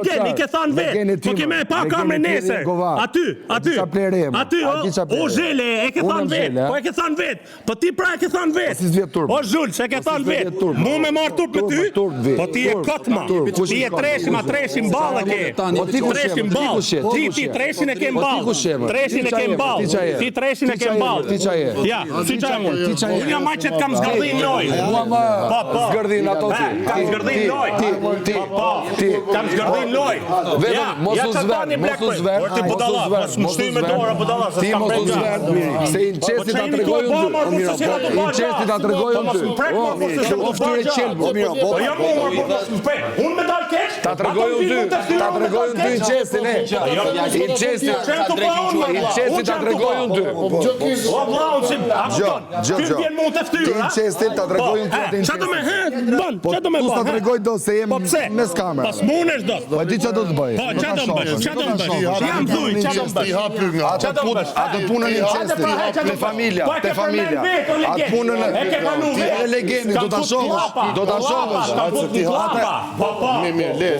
gel, i ke thënë vetë. Po keme pa kamerën nesër. Aty, o zhele, e ke thënë vetë. Po e ke thënë vetë. Po ti pra e ke thënë vetë. O zhull, se e ke thënë vetë. Mu me marrë turp me ty, po ti e këtma. Ti e treshim ballë ke. Treshim ballë. Ti treshin e ke ballë. Treshin e ke ballë. Ti treshin e ke ballë. Ja, si çam unë. Unë jam që të kam zgërdhin loj. Zgërdhin ato ti. Kam zgërdhin loj. Kam zgërdhin loj. Vetëm mos u zver. Ti budalla, mos shty me dora budalla, se s'kam mos u zver. Se inçesti ta tregoj unë. Inçesti ta tregoj unë. Po fytyrë qelb. Po jam unë me dal keq. Ta tregoj unë. Ta tregoj unë inçestin e. Inçesti ta tregoj unë. O vllau, ti vjen mu të fytyra. Inçestin ta tregoj unë ty. Çfarë do me bën? Çfarë do me bën? Ta tregoj do se jem mes kamerës. Pas munesh do. Po ti çfarë do të bëj? Po çfarë do të bësh? Çfarë do të bësh? Jam thuj, çfarë do të bësh? Atë punën e inçestit, te familja. Atë punën e legendit, do ta shohësh. Po, mirë, le.